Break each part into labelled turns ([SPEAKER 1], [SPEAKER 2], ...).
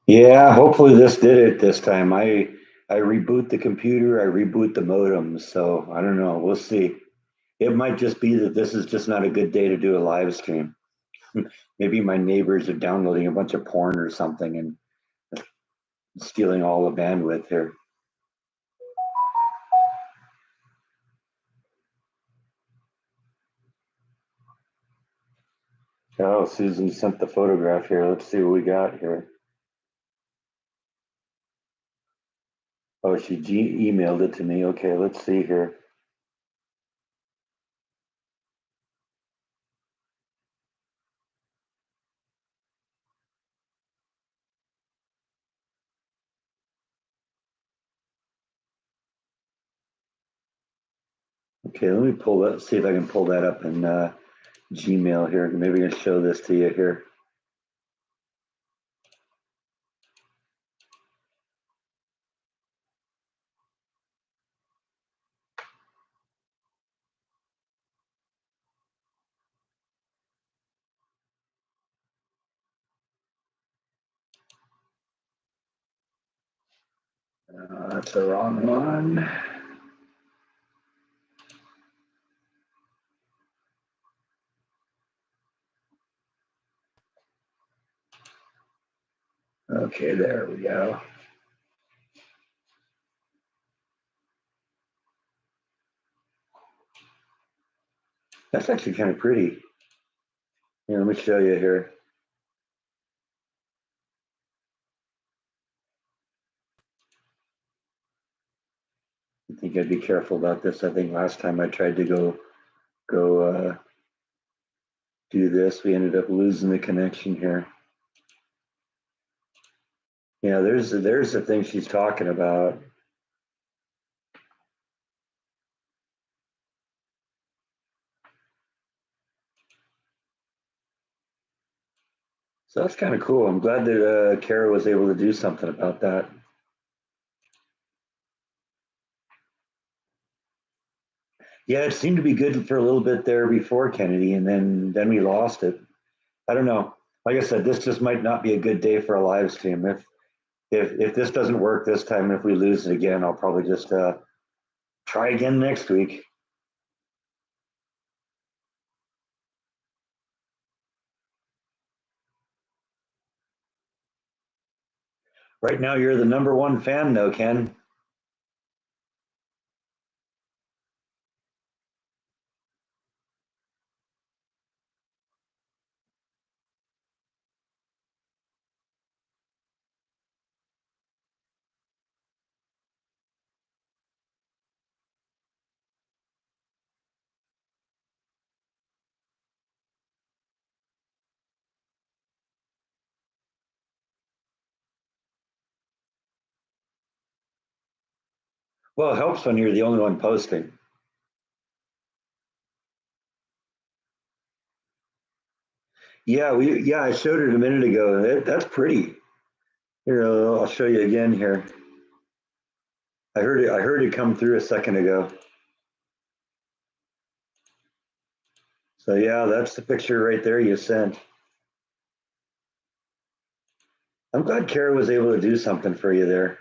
[SPEAKER 1] Yeah, hopefully this did it this time. I reboot the computer, I reboot the modem, so I don't know. We'll see. It might just be that this is just not a good day to do a live stream. Maybe my neighbors are downloading a bunch of porn or something and stealing all the bandwidth here. Oh, Susan sent the photograph here. Let's see what we got here. Oh, she emailed it to me. Okay, let's see here. Okay, let me pull that, see if I can pull that up in Gmail here. Maybe I can show this to you here. That's the wrong one. Okay, there we go. That's actually kind of pretty. Here, let me show you here. I think I'd be careful about this. I think last time I tried to go do this, we ended up losing the connection here. Yeah, there's the thing she's talking about. So that's kind of cool. I'm glad that Kara was able to do something about that. Yeah, it seemed to be good for a little bit there before Kennedy, and then we lost it. I don't know. Like I said, this just might not be a good day for a live stream. If this doesn't work this time, if we lose it again, I'll probably just try again next week. Right now, you're the number one fan, though, Ken. Well, it helps when you're the only one posting. Yeah, I showed it a minute ago. That's pretty. Here, I'll show you again here. I heard it come through a second ago. So yeah, that's the picture right there you sent. I'm glad Kara was able to do something for you there.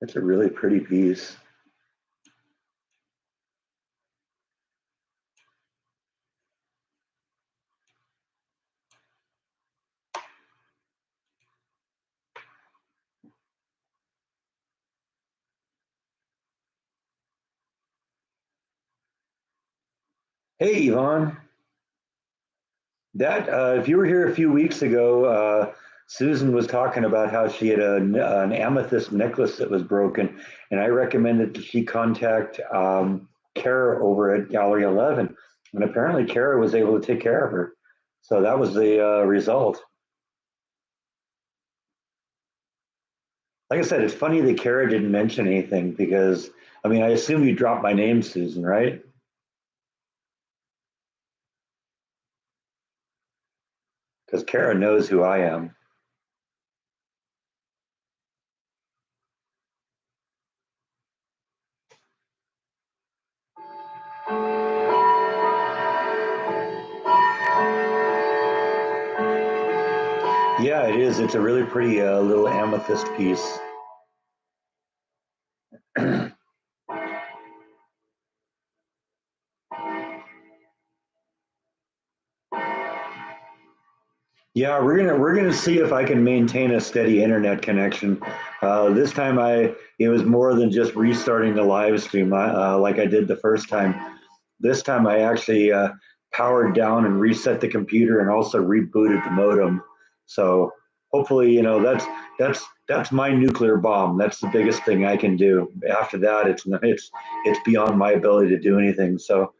[SPEAKER 1] It's a really pretty piece. Hey, Yvonne. That if you were here a few weeks ago, Susan was talking about how she had an amethyst necklace that was broken, and I recommended that she contact Kara over at Gallery 11, and apparently Kara was able to take care of her. So that was the result. Like I said, it's funny that Kara didn't mention anything because I mean I assume you dropped my name, Susan, right? Because Kara knows who I am. Yeah, it is. It's a really pretty little amethyst piece. Yeah, we're gonna see if I can maintain a steady internet connection. This time it was more than just restarting the live stream like I did the first time. This time I actually powered down and reset the computer and also rebooted the modem. So hopefully, that's my nuclear bomb. That's the biggest thing I can do. After that, it's beyond my ability to do anything. So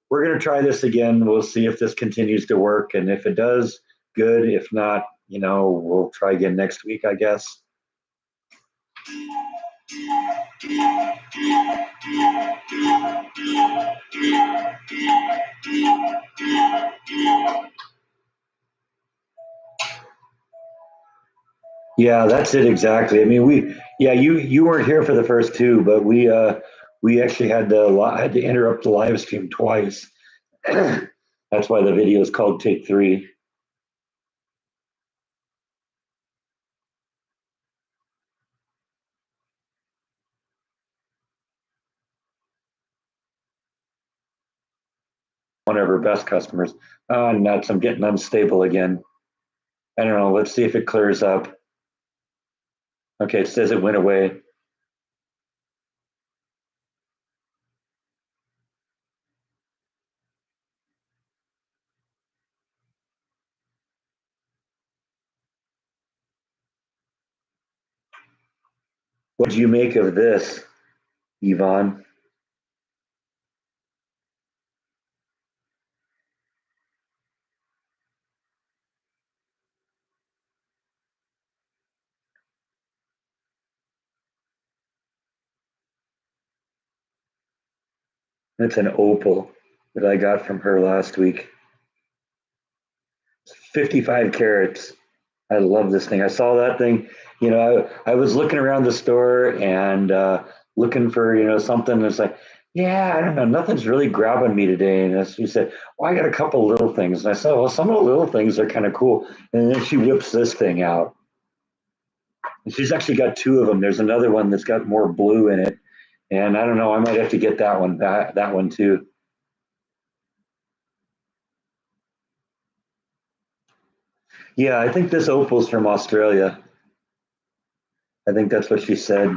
[SPEAKER 1] we're going to try this again. We'll see if this continues to work. And if it does, good. If not, we'll try again next week, I guess. Yeah, that's it exactly. I mean, yeah, you weren't here for the first two, but we actually had to interrupt the live stream twice. That's why the video is called Take Three. One of our best customers. Oh, nuts! I'm getting unstable again. I don't know. Let's see if it clears up. Okay, it says it went away. What do you make of this, Yvonne? That's an opal that I got from her last week. 55 carats. I love this thing. I saw that thing. I was looking around the store and looking for, something that's like, yeah, I don't know, nothing's really grabbing me today. And she said, well, I got a couple little things. And I said, well, some of the little things are kind of cool. And then she whips this thing out. And she's actually got two of them. There's another one that's got more blue in it. And I don't know, I might have to get that one too. Yeah, I think this opal's from Australia. I think that's what she said.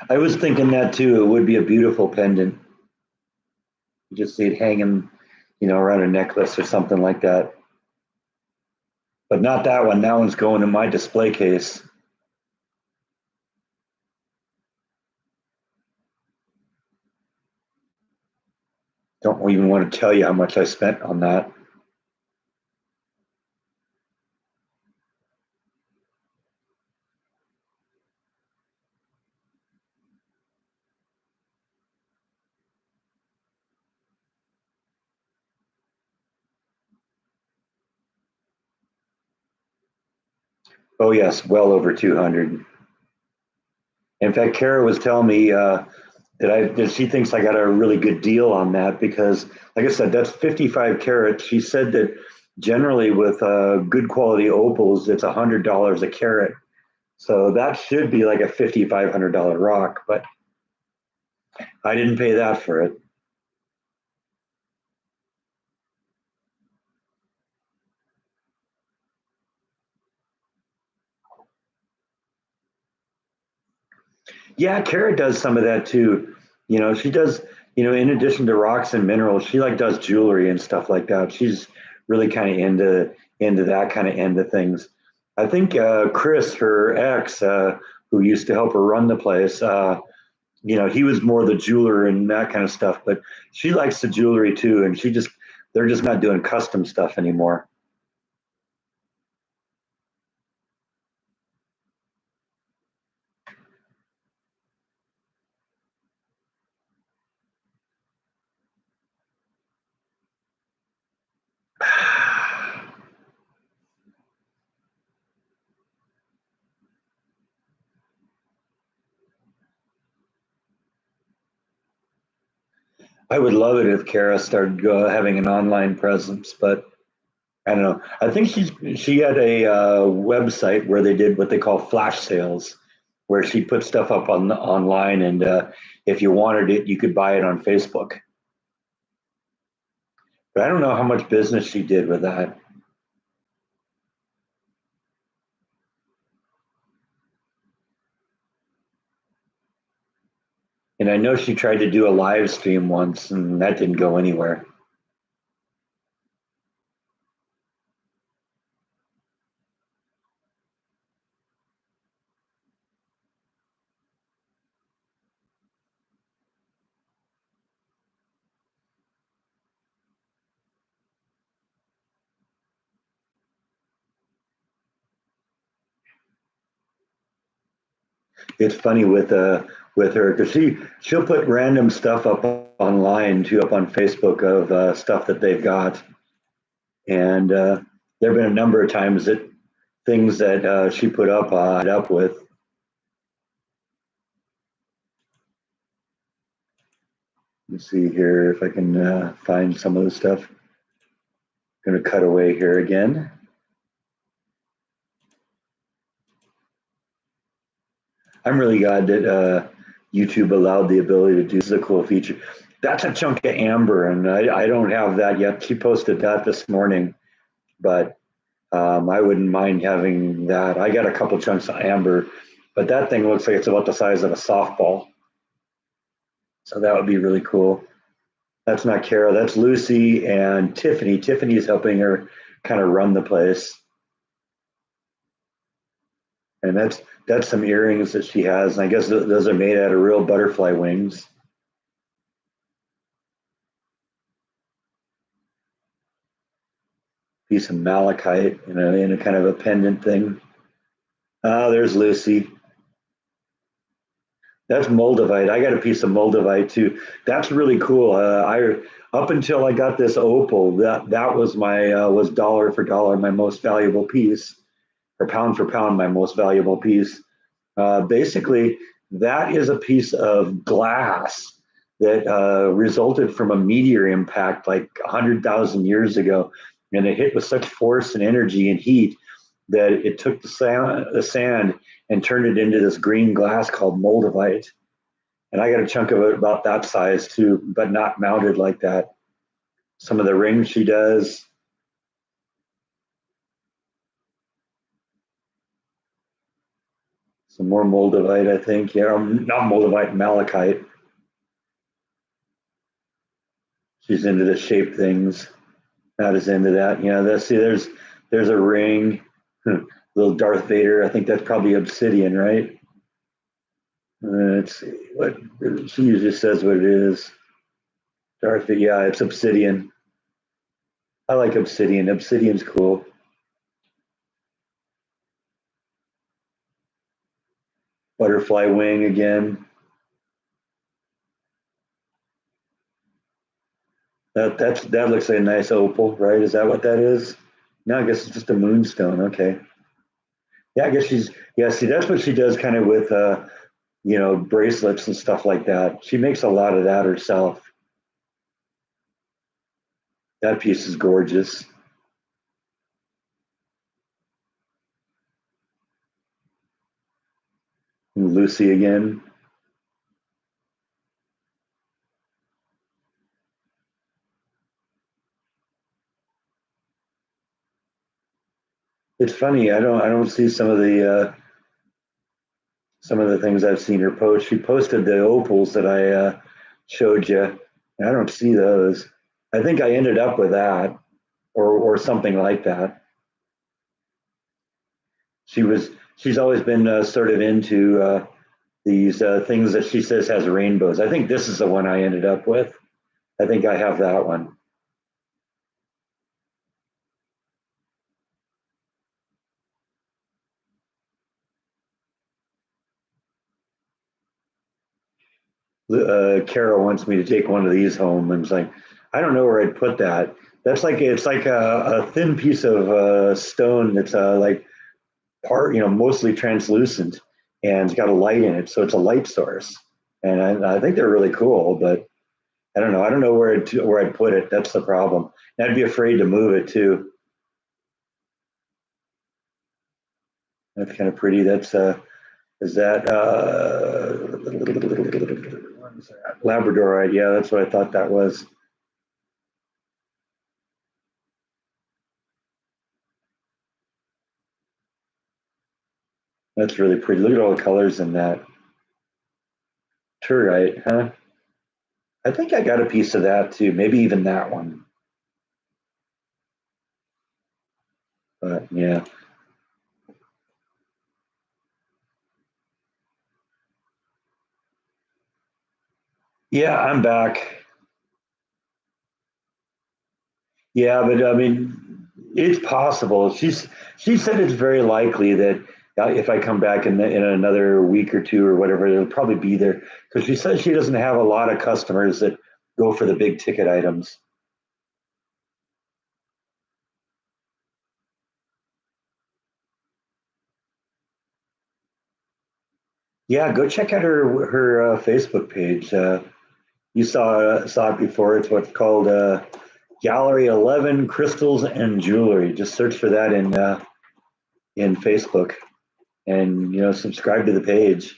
[SPEAKER 1] I was thinking that too. It would be a beautiful pendant. You just see it hanging, around a necklace or something like that. But not that one. That one's going in my display case. Don't even want to tell you how much I spent on that. Oh yes, well over 200. In fact, Kara was telling me that she thinks I got a really good deal on that because, like I said, that's 55 carats. She said that generally with good quality opals, it's $100 a carat. So that should be like a $5,500 rock, but I didn't pay that for it. Yeah, Kara does some of that too. She does, in addition to rocks and minerals, she like does jewelry and stuff like that. She's really kind of into that kind of end of things. I think Chris, her ex, who used to help her run the place, he was more the jeweler and that kind of stuff. But she likes the jewelry too, and they're just not doing custom stuff anymore. I would love it if Kara started having an online presence, but I don't know. I think she had a website where they did what they call flash sales, where she put stuff up on online, and if you wanted it, you could buy it on Facebook. But I don't know how much business she did with that. And I know she tried to do a live stream once, and that didn't go anywhere. It's funny with her because she'll put random stuff up online too, up on Facebook of stuff that they've got, and there have been a number of times that things that she put up up with. Let's see here if I can find some of the stuff. I'm going to cut away here again. I'm really glad that YouTube allowed the ability to do this. Is a cool feature. That's a chunk of amber, and I don't have that yet. She posted that this morning, but I wouldn't mind having that. I got a couple chunks of amber, but that thing looks like it's about the size of a softball. So that would be really cool. That's not Kara, that's Lucy and Tiffany. Tiffany is helping her kind of run the place. And that's some earrings that she has. And I guess those are made out of real butterfly wings. Piece of malachite in a kind of a pendant thing. Oh, there's Lucy. That's moldavite. I got a piece of moldavite too. That's really cool. I up until I got this opal, that was my was dollar for dollar my most valuable piece, or pound for pound my most valuable piece. Basically, that is a piece of glass that resulted from a meteor impact like 100,000 years ago, and it hit with such force and energy and heat that it took the sand and turned it into this green glass called moldavite. And I got a chunk of it about that size too, but not mounted like that. Some of the rings she does. Some more moldavite, I think. Yeah, not moldavite, malachite. She's into the shape things. Not as into that. Yeah, let's see. There's a ring. Little Darth Vader. I think that's probably obsidian, right? Let's see what she usually says. What it is. Darth Vader. Yeah, it's obsidian. I like obsidian. Obsidian's cool. Butterfly wing again. That looks like a nice opal, right? Is that what that is? No, I guess it's just a moonstone. Okay. Yeah, I guess she's yeah. See, that's what she does, kind of with bracelets and stuff like that. She makes a lot of that herself. That piece is gorgeous. And Lucy again. It's funny. I don't see some of the things I've seen her post. She posted the opals that I showed you. I don't see those. I think I ended up with that or something like that. She's always been sort of into these things that she says has rainbows. I think this is the one I ended up with. I think I have that one. Carol wants me to take one of these home, and it's like, I don't know where I'd put that. That's like it's like a thin piece of stone that's like mostly translucent, and it's got a light in it, so it's a light source. And I think they're really cool, but I don't know. I don't know where I'd put it. That's the problem. And I'd be afraid to move it too. That's kind of pretty. That's is that Labradorite? Yeah, that's what I thought that was. That's really pretty. Look at all the colors in that. Turite, huh? I think I got a piece of that too. Maybe even that one. But yeah. Yeah, I'm back. Yeah, but I mean, it's possible. She said it's very likely that if I come back in another week or two or whatever, it'll probably be there because she says she doesn't have a lot of customers that go for the big ticket items. Yeah, go check out her Facebook page. You saw it before. It's what's called Gallery 11 Crystals and Jewelry. Just search for that in Facebook, and subscribe to the page.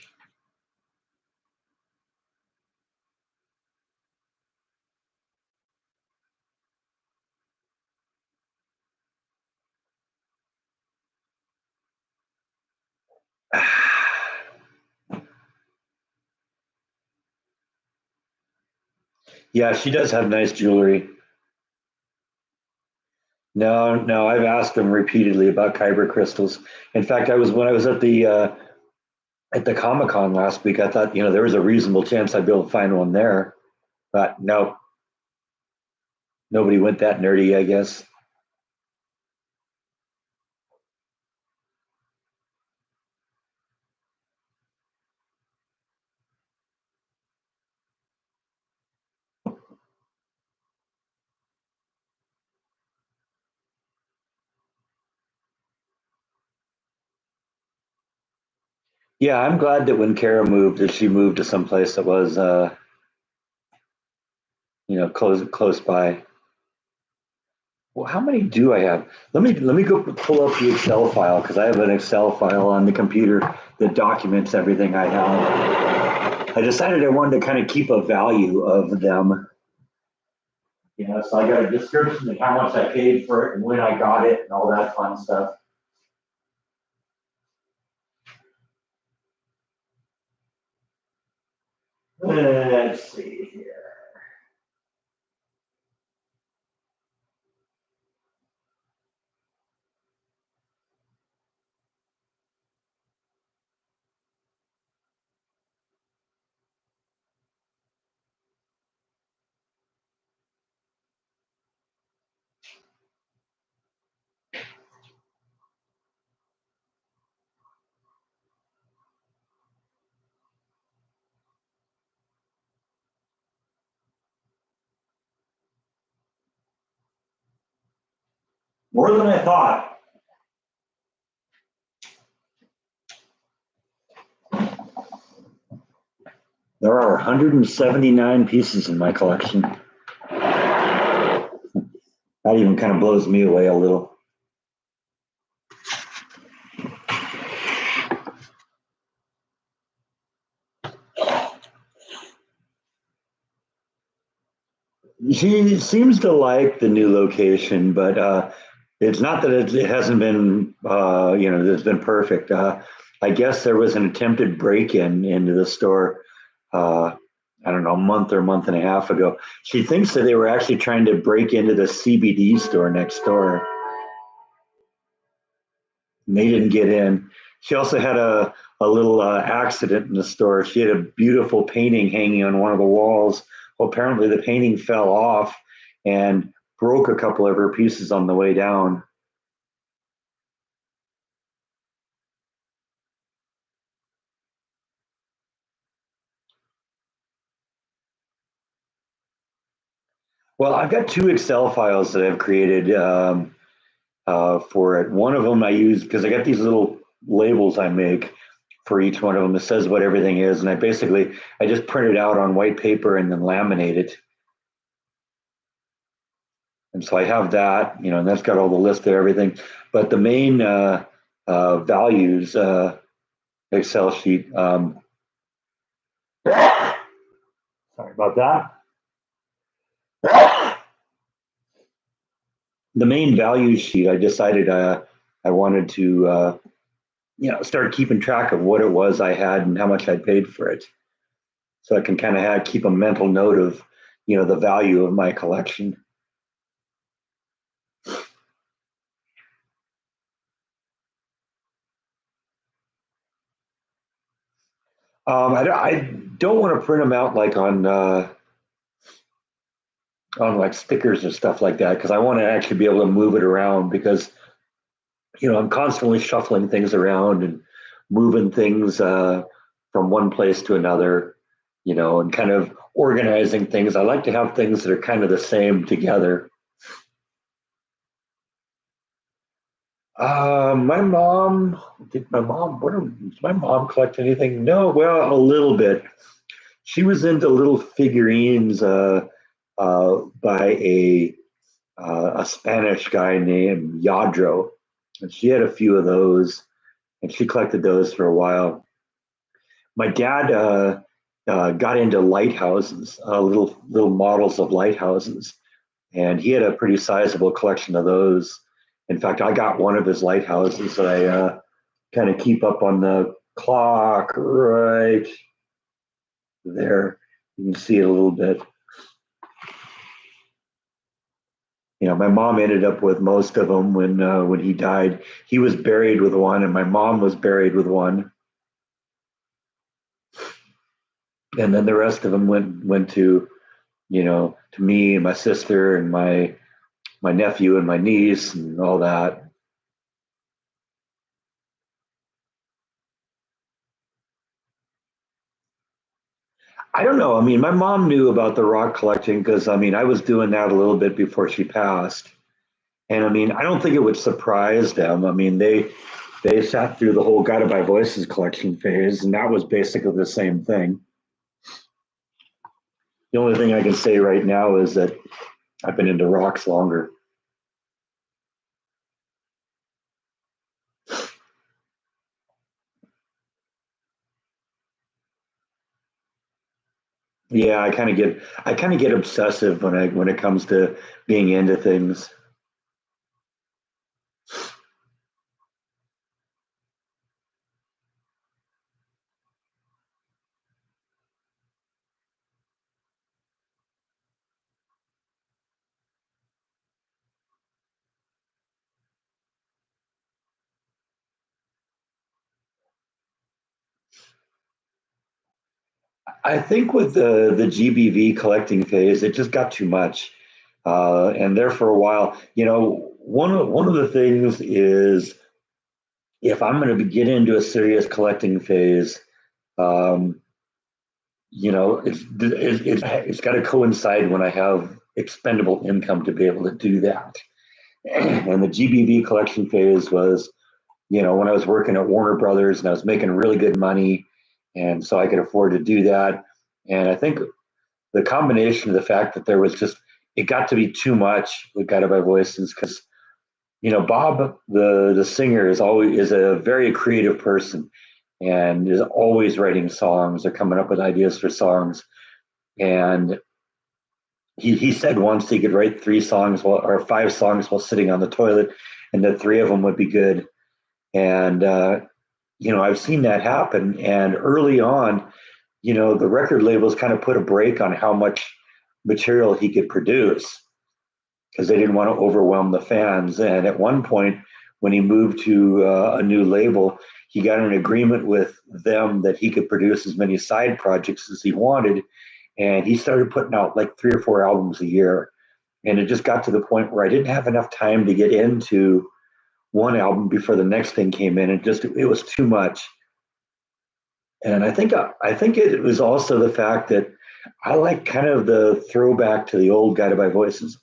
[SPEAKER 1] Yeah, she does have nice jewelry. No, no, I've asked them repeatedly about kyber crystals. In fact, I was when I was at the Comic Con last week. I thought there was a reasonable chance I'd be able to find one there, but no, nobody went that nerdy, I guess. Yeah, I'm glad that when Kara moved, that she moved to someplace that was close by. Well, how many do I have? Let me go pull up the Excel file because I have an Excel file on the computer that documents everything I have. I decided I wanted to kind of keep a value of them. So I got a description of how much I paid for it and when I got it and all that fun stuff. Let's see here. More than I thought. There are 179 pieces in my collection. That even kind of blows me away a little. She seems to like the new location, but it's not that it hasn't been, it's been perfect. I guess there was an attempted break-in into the store, uh, I don't know, a month or a month and a half ago. She thinks that they were actually trying to break into the CBD store next door, and they didn't get in. She also had a little accident in the store. She had a beautiful painting hanging on one of the walls. Well, apparently the painting fell off and broke a couple of her pieces on the way down. Well, I've got two Excel files that I've created for it. One of them I use because I got these little labels I make for each one of them that says what everything is, and I just print it out on white paper and then laminate it. And so I have that, and that's got all the list of everything. But the main values Excel sheet. Sorry about that. The main values sheet, I decided I wanted to, start keeping track of what it was I had and how much I paid for it, so I can kind of keep a mental note of, the value of my collection. I don't want to print them out like on like stickers and stuff like that, because I want to actually be able to move it around, because I'm constantly shuffling things around and moving things from one place to another, and kind of organizing things. I like to have things that are kind of the same together. My mom, does my mom collect anything? No, well, a little bit. She was into little figurines by a Spanish guy named Yadro, and she had a few of those, and she collected those for a while. My dad got into lighthouses, little models of lighthouses, and he had a pretty sizable collection of those. In fact, I got one of his lighthouses that I kind of keep up on the clock right there. You can see it a little bit. My mom ended up with most of them when he died. He was buried with one, and my mom was buried with one, and then the rest of them went to me and my sister and my nephew and my niece and all that. I don't know. I mean, my mom knew about the rock collecting because, I mean, I was doing that a little bit before she passed. And I mean, I don't think it would surprise them. I mean, they sat through the whole Guided by Voices collection phase, and that was basically the same thing. The only thing I can say right now is that I've been into rocks longer. Yeah, I kind of get obsessive when it comes to being into things. I think with the GBV collecting phase, it just got too much, and there for a while. One of the things is, if I'm going to get into a serious collecting phase, um, it's got to coincide when I have expendable income to be able to do that. And the GBV collection phase was, when I was working at Warner Brothers and I was making really good money, and so I could afford to do that. And I think the combination of the fact that there was just, it got to be too much with Guided by Voices, because Bob, the singer, is a very creative person and is always writing songs or coming up with ideas for songs. And he said once he could write 3 songs or 5 songs while sitting on the toilet, and that 3 of them would be good. And I've seen that happen. And early on, the record labels kind of put a break on how much material he could produce, because they didn't want to overwhelm the fans. And at one point, when he moved to a new label, he got an agreement with them that he could produce as many side projects as he wanted. And he started putting out like 3 or 4 albums a year. And it just got to the point where I didn't have enough time to get into one album before the next thing came in. It was too much. And I think it was also the fact that I like kind of the throwback to the old Guided by Voices.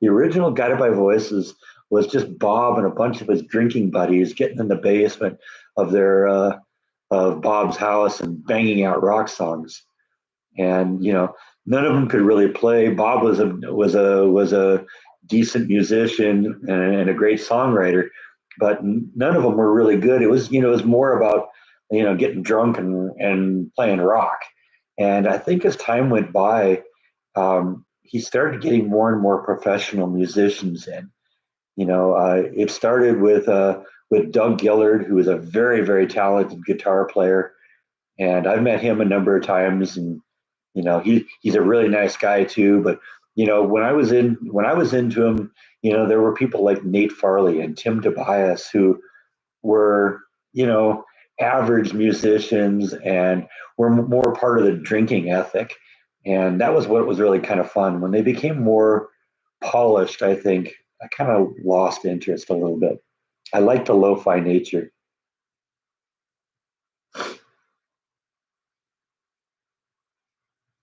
[SPEAKER 1] The original Guided by Voices was just Bob and a bunch of his drinking buddies getting in the basement of their of Bob's house and banging out rock songs. And none of them could really play. Bob was a decent musician and a great songwriter, but none of them were really good. It was, it was more about, getting drunk and playing rock. And I think as time went by, he started getting more and more professional musicians in. It started with Doug Gillard, who is a very, very talented guitar player, and I've met him a number of times, and he's a really nice guy too. But when I was into him, there were people like Nate Farley and Tim Tobias who were average musicians and were more part of the drinking ethic, and that was what was really kind of fun. When they became more polished, I think I kind of lost interest a little bit. I like the lo-fi nature.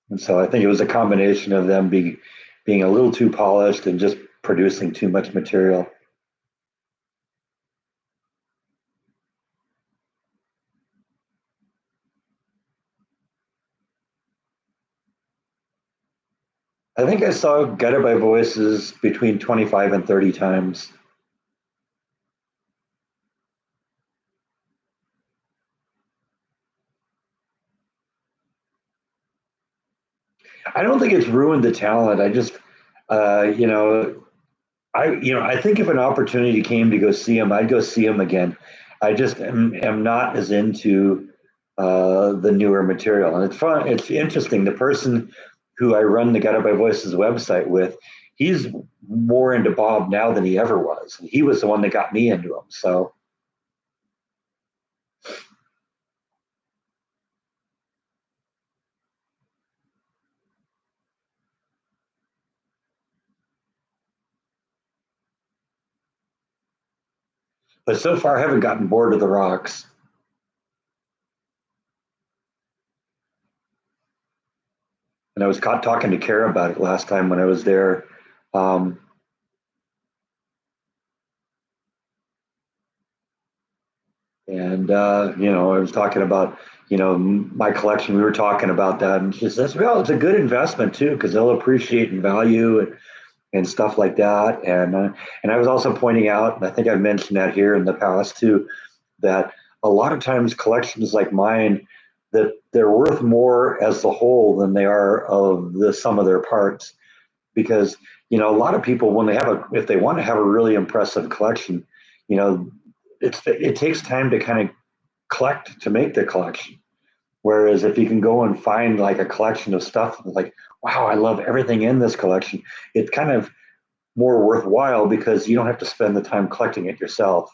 [SPEAKER 1] And so I think it was a combination of them being a little too polished and just producing too much material. I think I saw Guided by Voices between 25 and 30 times. I don't think it's ruined the talent. I just, uh, you know, I think if an opportunity came to go see him, I'd go see him again. I just am not as into the newer material, and it's fun. It's interesting. The person who I run the Guided by Voices website with, he's more into Bob now than he ever was. He was the one that got me into him. So, but so far, I haven't gotten bored of the Rocks. And I was caught talking to Kara about it last time when I was there. Um, I was talking about, my collection. We were talking about that, and she says, "Well, it's a good investment too, because they'll appreciate in value and stuff like that." And I was also pointing out, and I think I've mentioned that here in the past too, that a lot of times collections like mine, that they're worth more as the whole than they are of the sum of their parts, because a lot of people, when if they want to have a really impressive collection, you know it takes time to kind of collect to make the collection. Whereas if you can go and find like a collection of stuff like, wow, I love everything in this collection, it's kind of more worthwhile because you don't have to spend the time collecting it yourself.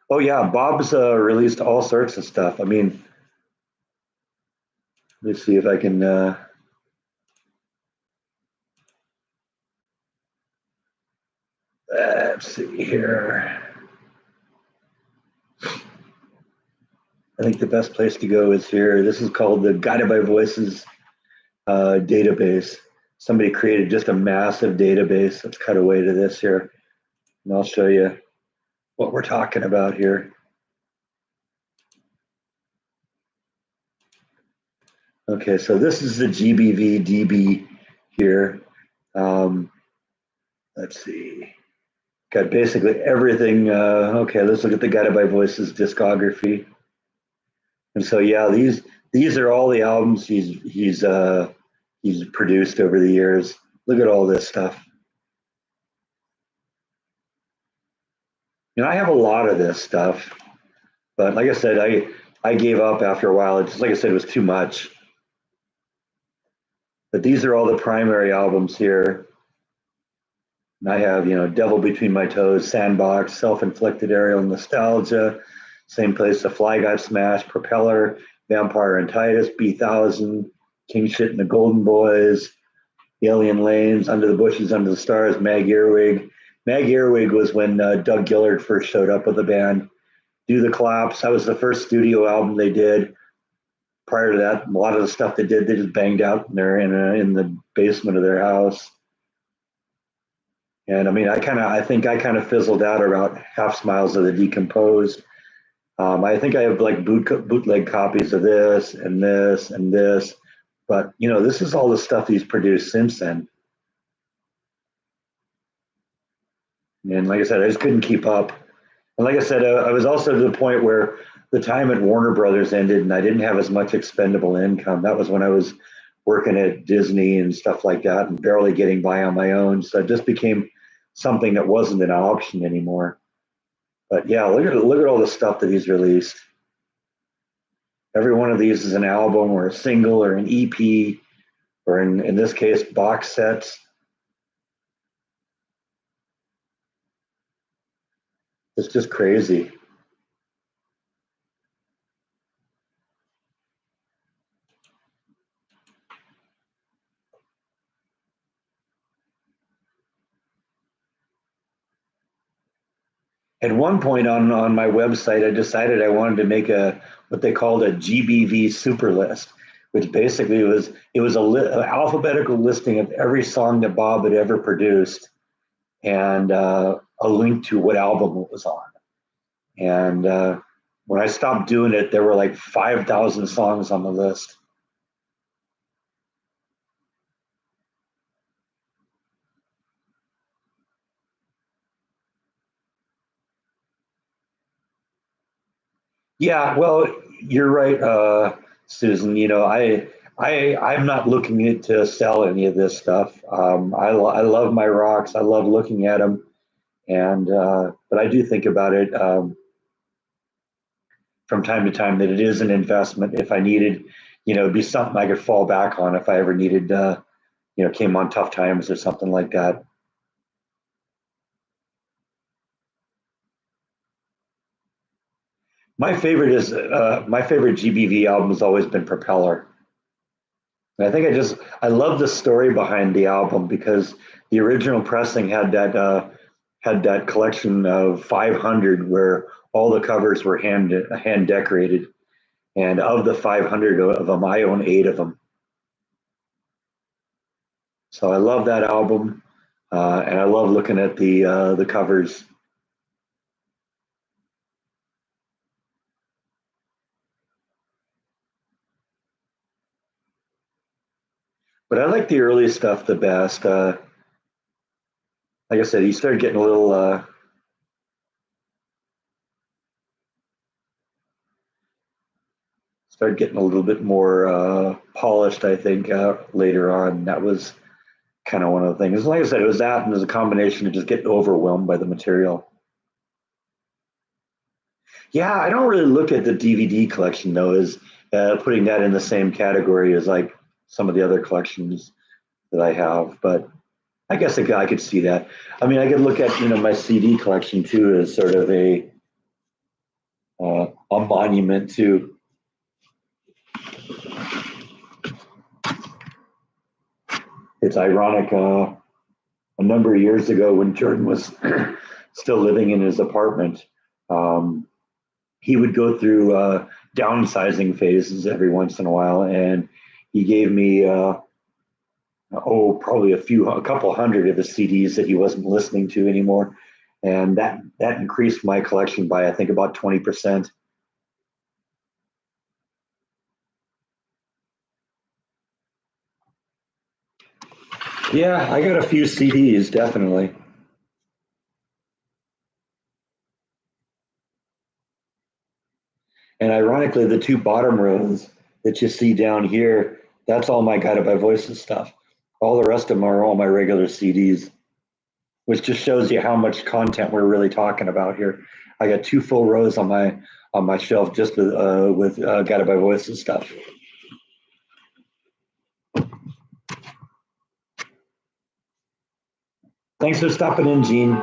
[SPEAKER 1] Oh yeah, Bob's released all sorts of stuff. I mean, let's see if I can. Let's see here. I think the best place to go is here. This is called the Guided by Voices database. Somebody created just a massive database. Let's cut away to this here, and I'll show you what we're talking about here. Okay, so this is the GBV DB here. Um, let's see. Got basically everything. Okay, let's look at the Guided by Voices discography. And so yeah, these are all the albums he's produced over the years. Look at all this stuff. I have a lot of this stuff, but like I said, I gave up after a while. It's like I said, it was too much. But these are all the primary albums here. And I have, Devil Between My Toes, Sandbox, Self-Inflicted Aerial Nostalgia, Same Place the Fly Got Smashed, Propeller, Vampire and Titus, B1000, King Shit and the Golden Boys, The Alien Lanes, Under the Bushes, Under the Stars, Mag Earwig. Mag Earwig was when Doug Gillard first showed up with the band. Do the Collapse, that was the first studio album they did. Prior to that, a lot of the stuff they did, they just banged out there in the basement of their house. And I mean, I think I kind of fizzled out about Half Smiles of the Decomposed. I think I have like bootleg copies of this and this and this, but this is all the stuff he's produced since then. And like I said, I just couldn't keep up. And like I said, I was also to the point where the time at Warner Brothers ended, and I didn't have as much expendable income. That was when I was working at Disney and stuff like that, and barely getting by on my own. So it just became something that wasn't an option anymore. But yeah, look at all the stuff that he's released. Every one of these is an album or a single or an EP or in this case box sets. It's just crazy. At one point on my website, I decided I wanted to make a what they called a GBV super list, which basically an alphabetical listing of every song that Bob had ever produced and a link to what album it was on. And when I stopped doing it, there were like 5,000 songs on the list. Yeah, well, you're right, Susan. I'm not looking to sell any of this stuff. I love my rocks. I love looking at them, and but I do think about it from time to time that it is an investment. If I needed, it'd be something I could fall back on if I ever needed, came on tough times or something like that. My favorite GBV album has always been Propeller. And I think I love the story behind the album because the original pressing had that collection of 500 where all the covers were hand decorated, and of the 500 of them, I own 8 of them. So I love that album, and I love looking at the covers. But I like the early stuff the best. Like I said, he started getting a little bit more polished. I think later on that was kind of one of the things. Like I said, it was that, and there's a combination of just getting overwhelmed by the material. Yeah, I don't really look at the DVD collection though as putting that in the same category as like some of the other collections that I have. But I guess I could see that. I mean, I could look at my CD collection too as sort of a monument to. It's ironic. A number of years ago, when Jordan was still living in his apartment, um, he would go through downsizing phases every once in a while, and he gave me probably a couple hundred of the CDs that he wasn't listening to anymore, and that increased my collection by I think about 20%. Yeah, I got a few CDs definitely, and ironically, the two bottom rows that you see down here, that's all my Guided by Voices stuff. All the rest of them are all my regular CDs, which just shows you how much content we're really talking about here. I got two full rows on my shelf just with Guided by Voices stuff. Thanks for stopping in, Gene.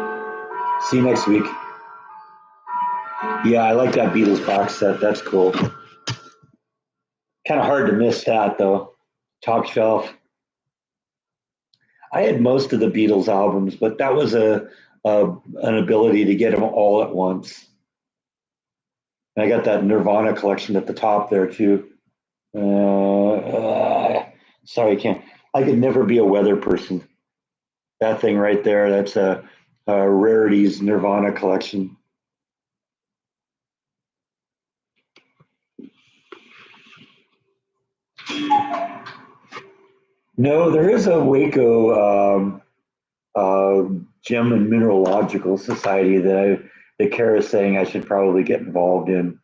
[SPEAKER 1] See you next week. Yeah, I like that Beatles box set. That's cool. Kind of hard to miss that though. Top shelf. I had most of the Beatles albums, but that was an ability to get them all at once. And I got that Nirvana collection at the top there too. Sorry, I can't. I could never be a weather person. That thing right there, that's a rarities Nirvana collection. No, there is a Waco uh, Gem and Mineralogical Society that Kara's saying I should probably get involved in.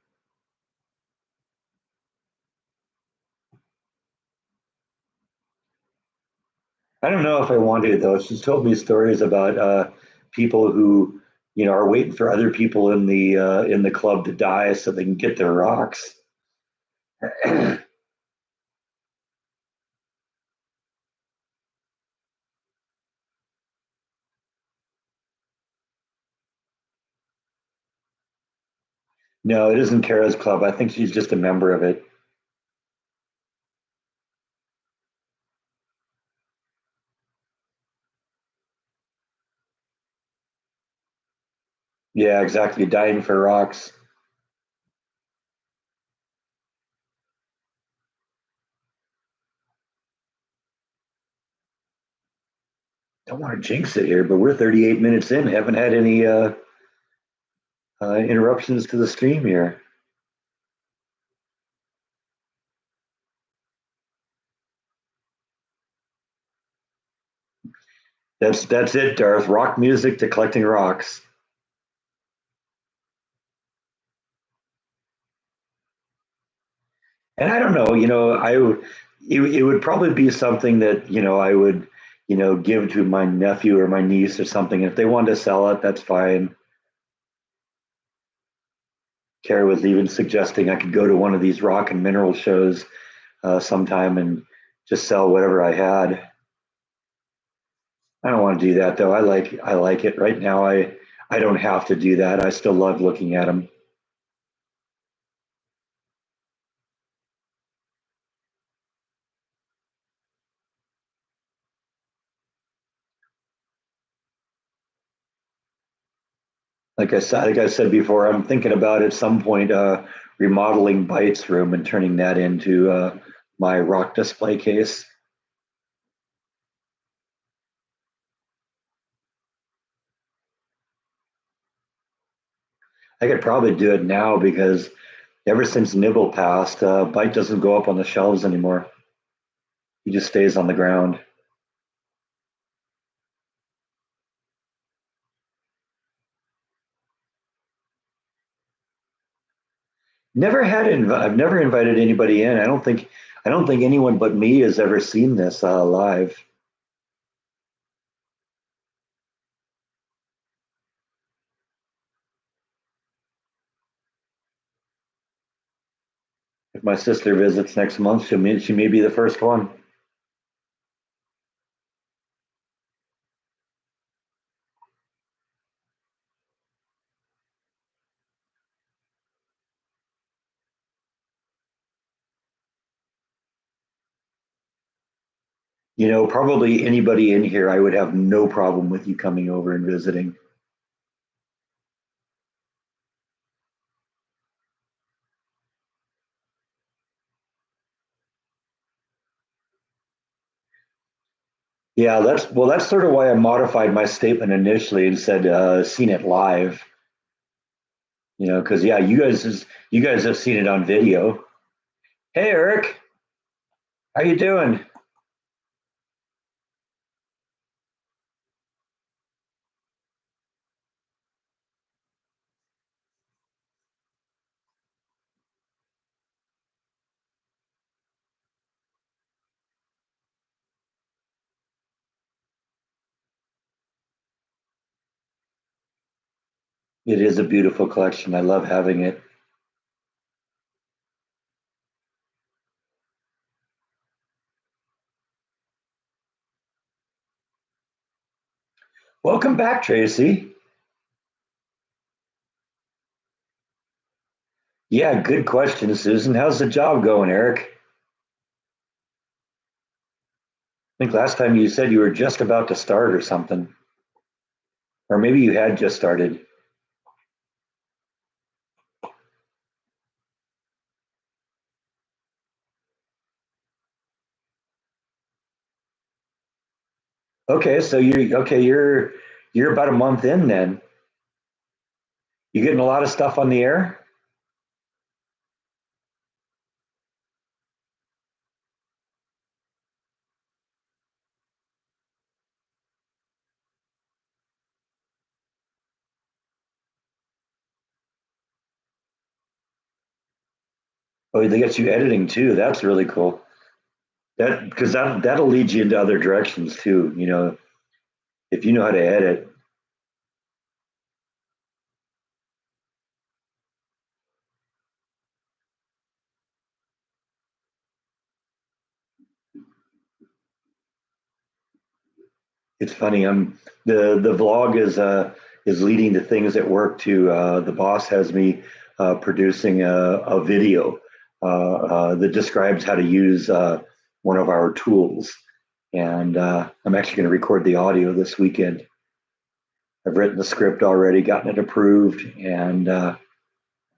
[SPEAKER 1] I don't know if I want to though. She's told me stories about people who, are waiting for other people in the club to die so they can get their rocks. No, it isn't Kara's club. I think she's just a member of it. Yeah, exactly. Dying for rocks. Don't want to jinx it here, but we're 38 minutes in. Haven't had any interruptions to the stream here. That's it, Darth. Rock music to collecting rocks. And I don't know, it would probably be something that I would give to my nephew or my niece or something. If they wanted to sell it, that's fine. Kara was even suggesting I could go to one of these rock and mineral shows sometime and just sell whatever I had. I don't want to do that though. I like it right now. I don't have to do that. I still love looking at them. Like I said before, I'm thinking about at some point remodeling Bytes room and turning that into my rock display case. I could probably do it now because ever since Nibble passed, Byte doesn't go up on the shelves anymore. He just stays on the ground. I've never invited anybody in. I don't think anyone but me has ever seen this live. If my sister visits next month, she may be the first one. Probably anybody in here, I would have no problem with you coming over and visiting. Yeah, that's sort of why I modified my statement initially and said seen it live. Because yeah, you guys have seen it on video. Hey, Eric, how you doing? It is a beautiful collection. I love having it. Welcome back, Tracy. Yeah, good question, Susan. How's the job going, Eric? I think last time you said you were just about to start or something, or maybe you had just started. Okay, so you're about a month in then. You getting a lot of stuff on the air? Oh, they got you editing too. That's really cool. That because that'll lead you into other directions too. If you know how to edit. It's funny. The vlog is leading to things at work too. The boss has me producing a video that describes how to use one of our tools, and I'm actually going to record the audio this weekend. I've written the script already, gotten it approved, and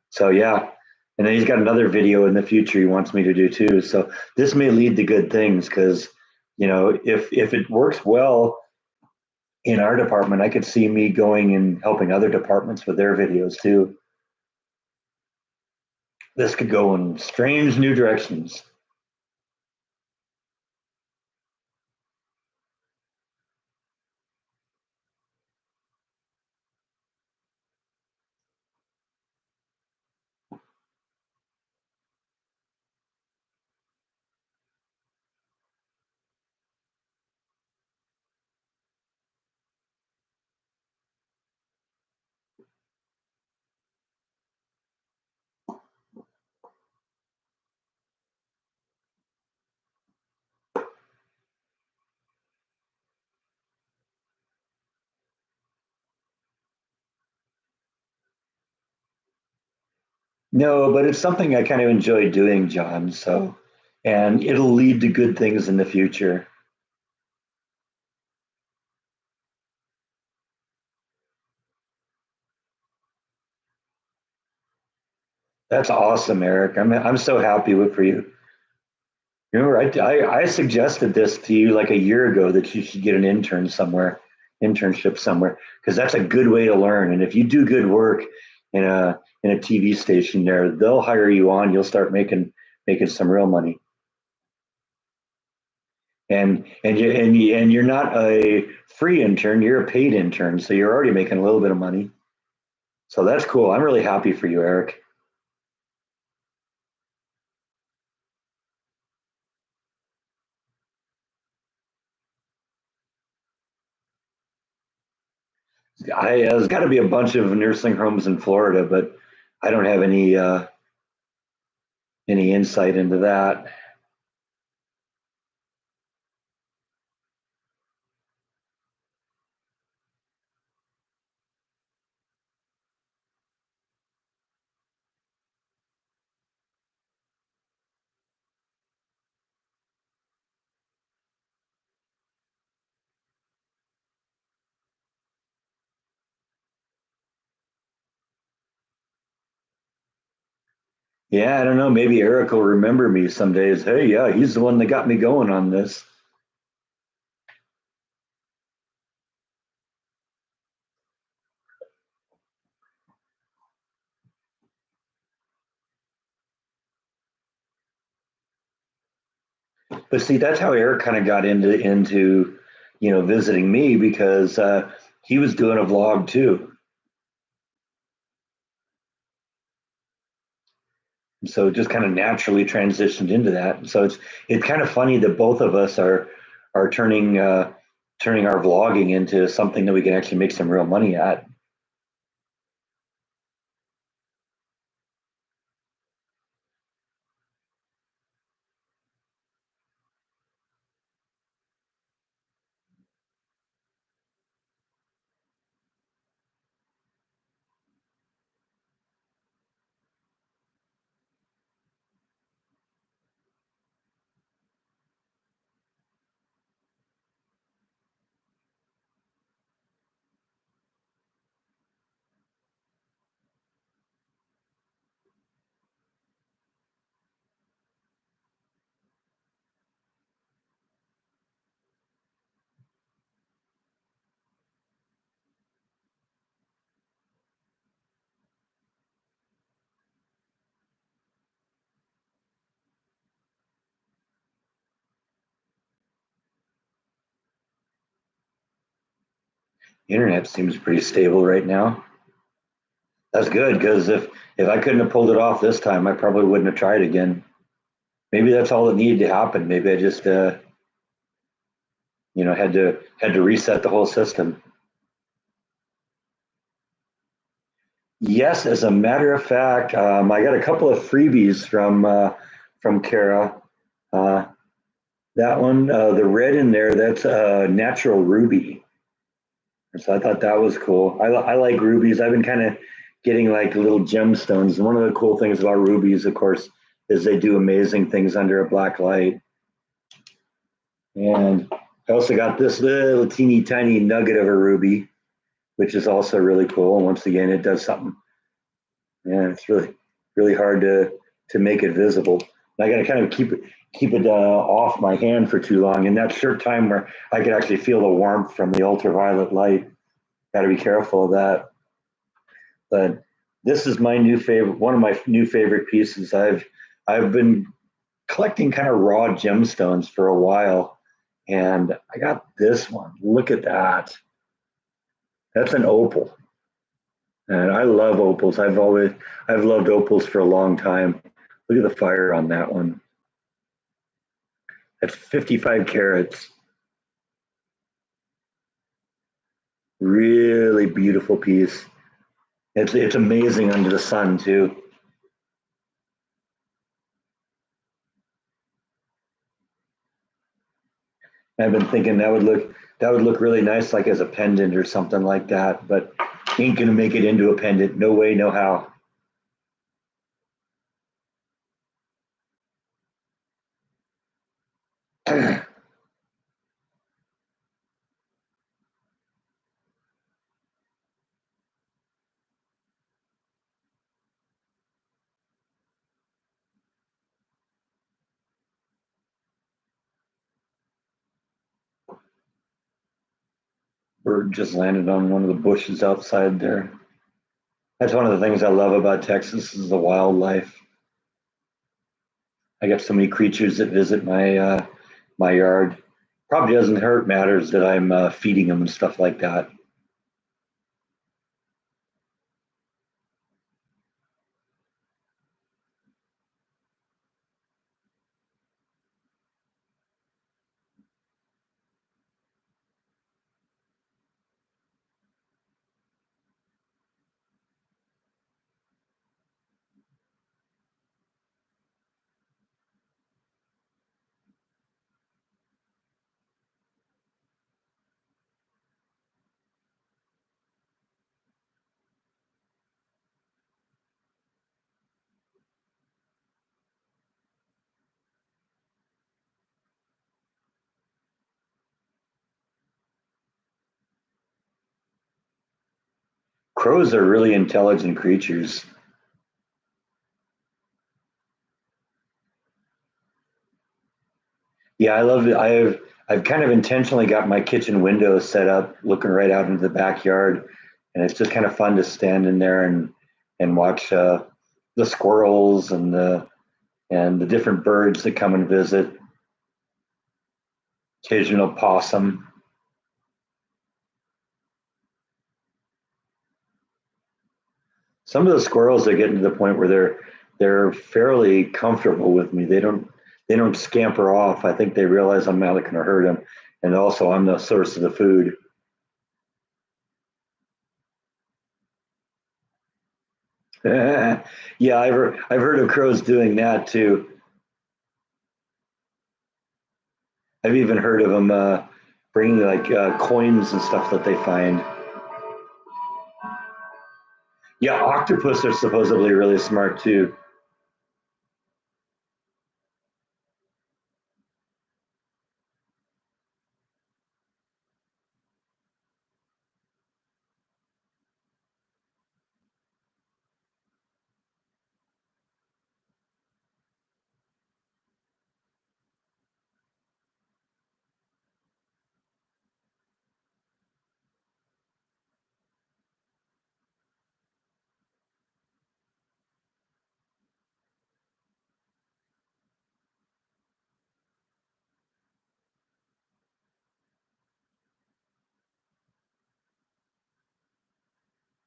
[SPEAKER 1] so yeah. And then he's got another video in the future he wants me to do too. So this may lead to good things because if it works well in our department, I could see me going and helping other departments with their videos too. This could go in strange new directions. No, but it's something I kind of enjoy doing, John. So, and it'll lead to good things in the future. That's awesome, Eric. I'm so happy for you. Remember, I suggested this to you like a year ago that you should get an internship somewhere, because that's a good way to learn. And if you do good work in a TV station there, they'll hire you on. You'll start making some real money. And you're not a free intern, you're a paid intern, so you're already making a little bit of money. So that's cool. I'm really happy for you, Eric. There's got to be a bunch of nursing homes in Florida, but I don't have any insight into that. Yeah, I don't know. Maybe Eric will remember me some days. Hey, yeah, he's the one that got me going on this. But see, that's how Eric kind of got into visiting me because he was doing a vlog too. So it just kind of naturally transitioned into that. So it's kind of funny that both of us are turning our vlogging into something that we can actually make some real money at. Internet seems pretty stable right now. That's good because if I couldn't have pulled it off this time, I probably wouldn't have tried again. Maybe that's all that needed to happen. Maybe I just had to reset the whole system. Yes, as a matter of fact, I got a couple of freebies from Kara. Uh, that one, the red in there, that's a natural ruby. So I thought that was cool. I like rubies. I've been kind of getting like little gemstones. And one of the cool things about rubies, of course, is they do amazing things under a black light. And I also got this little teeny tiny nugget of a ruby, which is also really cool. And once again, it does something. And it's really hard to make it visible. And I got to kind of keep it off my hand for too long. In that short time where I could actually feel the warmth from the ultraviolet light. Got to be careful of that. But this is my new favorite, one of my new favorite pieces. I've been collecting kind of raw gemstones for a while, and I got this one. Look at that. That's an opal, and I love opals. I've loved opals for a long time. Look at the fire on that one. That's 55 carats. Really beautiful piece. It's amazing under the sun too. I've been thinking that would look really nice, like as a pendant or something like that. But ain't gonna make it into a pendant. No way, no how. Bird just landed on one of the bushes outside there. That's one of the things I love about Texas is the wildlife. I got so many creatures that visit my yard. Probably doesn't hurt matters that I'm feeding them and stuff like that. Crows are really intelligent creatures. Yeah, I love it. I've kind of intentionally got my kitchen window set up, looking right out into the backyard, and it's just kind of fun to stand in there and watch the squirrels and the different birds that come and visit. Occasional possum. Some of the squirrels are getting to the point where they're fairly comfortable with me. They don't scamper off. I think they realize I'm not going to hurt them, and also I'm the source of the food. Yeah, I've heard of crows doing that too. I've even heard of them bringing like coins and stuff that they find. Yeah, octopus are supposedly really smart too.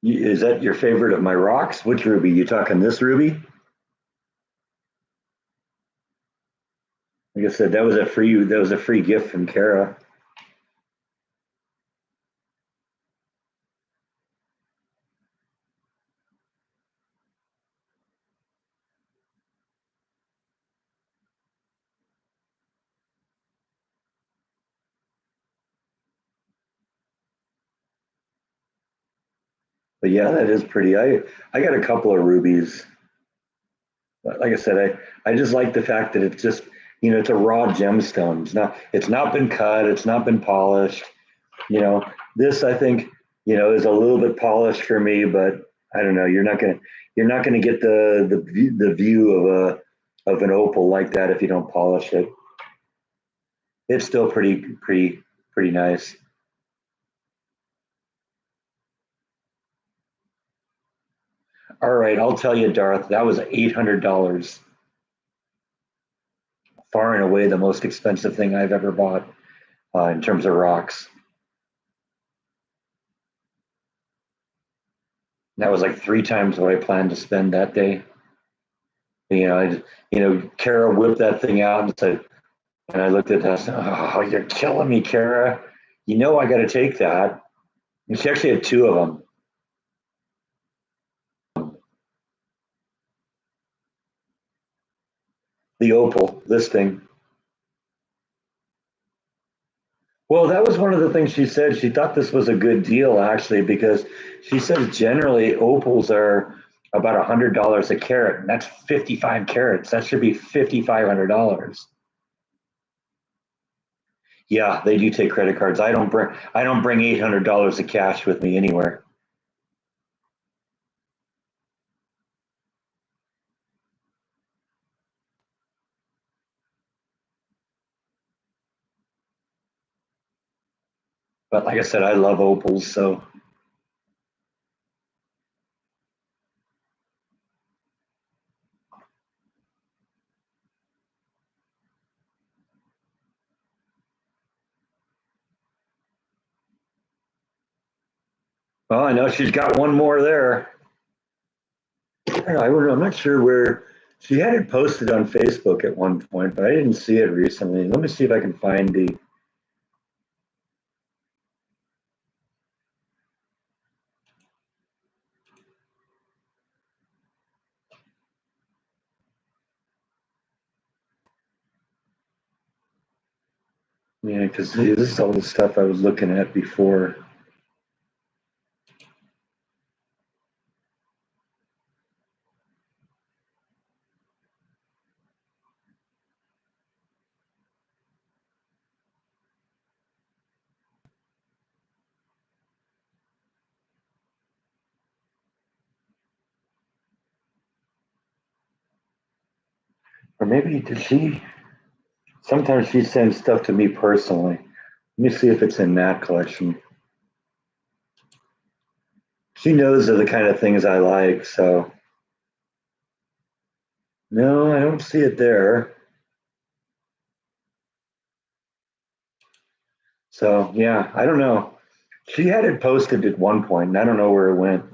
[SPEAKER 1] Is that your favorite of my rocks? Which ruby? You talking this ruby? Like I said, that was a free gift from Kara. But yeah, that is pretty. I got a couple of rubies. But like I said, I just like the fact that it's just, it's a raw gemstone. It's not been cut, it's not been polished. You know, this I think, is a little bit polished for me, but I don't know. You're not gonna get the view of an opal like that if you don't polish it. It's still pretty nice. All right, I'll tell you, Darth, that was $800, far and away the most expensive thing I've ever bought in terms of rocks. That was like three times what I planned to spend that day. Kara whipped that thing out and said, and I looked at that and said, "Oh, you're killing me, Kara. I got to take that." And she actually had two of them. The opal, this thing. Well, that was one of the things she said. She thought this was a good deal, actually, because she says generally opals are about $100 a carat, and that's 55 carats. That should be $5,500. Yeah, they do take credit cards. I don't bring $800 of cash with me anywhere. But like I said, I love opals, so well, I know she's got one more there. I'm not sure where she had it posted on Facebook at one point, but I didn't see it recently. Let me see if I can find the. Yeah, because this is all the stuff I was looking at before. Or maybe did she? Sometimes she sends stuff to me personally. Let me see if it's in that collection. She knows of the kind of things I like, so no, I don't see it there. So yeah, I don't know. She had it posted at one point, and I don't know where it went.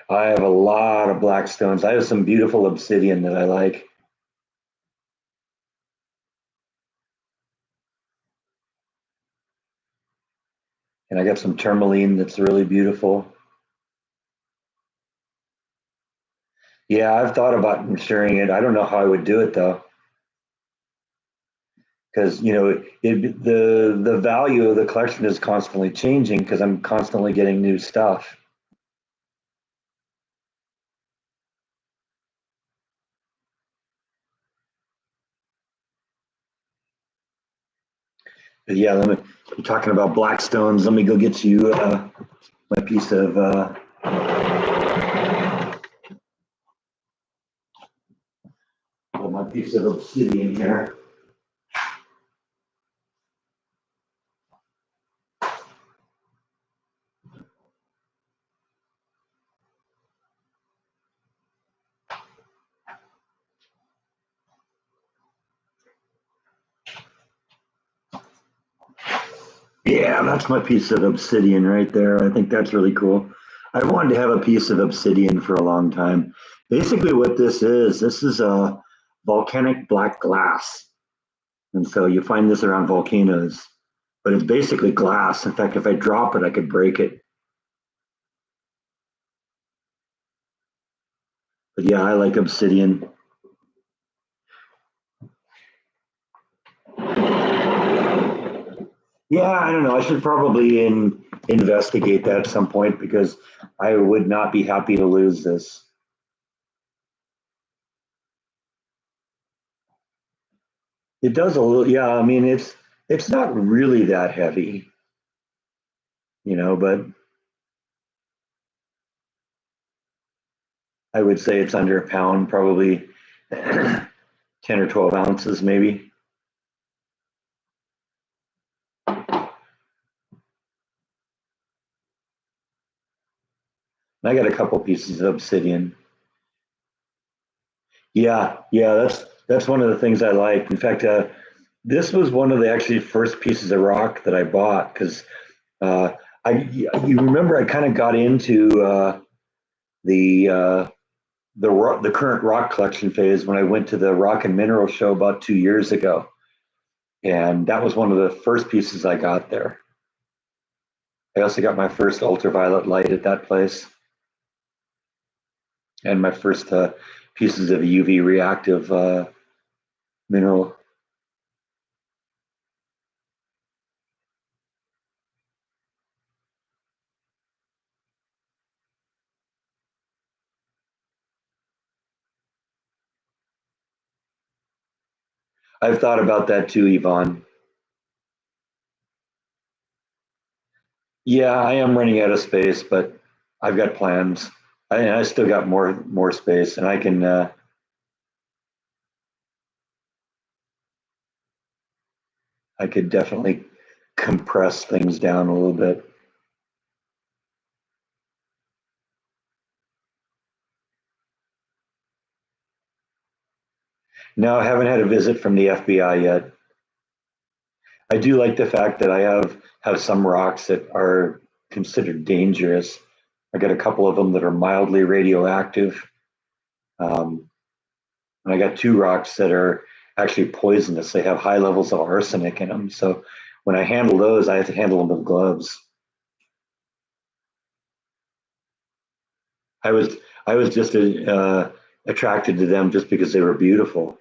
[SPEAKER 1] I have a lot of black stones. I have some beautiful obsidian that I like, and I got some tourmaline that's really beautiful. Yeah, I've thought about insuring it. I don't know how I would do it though, because the value of the collection is constantly changing because I'm constantly getting new stuff. But yeah, I'm talking about black stones. Let me go get you my piece of my piece of obsidian here. Yeah, that's my piece of obsidian right there. I think that's really cool. I wanted to have a piece of obsidian for a long time. Basically, what this is a volcanic black glass. And so you find this around volcanoes, but it's basically glass. In fact, if I drop it, I could break it. But yeah, I like obsidian. Yeah, I don't know. I should probably investigate that at some point because I would not be happy to lose this. It does a little, yeah. I mean, it's not really that heavy, but I would say it's under a pound, probably 10 or 12 ounces, maybe. I got a couple pieces of obsidian. Yeah, yeah, that's one of the things I like. In fact, this was one of the actually first pieces of rock that I bought because uh, you remember I kind of got into the the current rock collection phase when I went to the Rock and Mineral Show about 2 years ago, and that was one of the first pieces I got there. I also got my first ultraviolet light at that place, and my first pieces of UV reactive mineral. I've thought about that too, Yvonne. Yeah, I am running out of space, but I've got plans. I still got more space, and I could definitely compress things down a little bit. No, I haven't had a visit from the FBI yet. I do like the fact that I have some rocks that are considered dangerous. I got a couple of them that are mildly radioactive, um, and I got two rocks that are actually poisonous. They have high levels of arsenic in them. So when I handle those, I have to handle them with gloves. I was I was just attracted to them just because they were beautiful,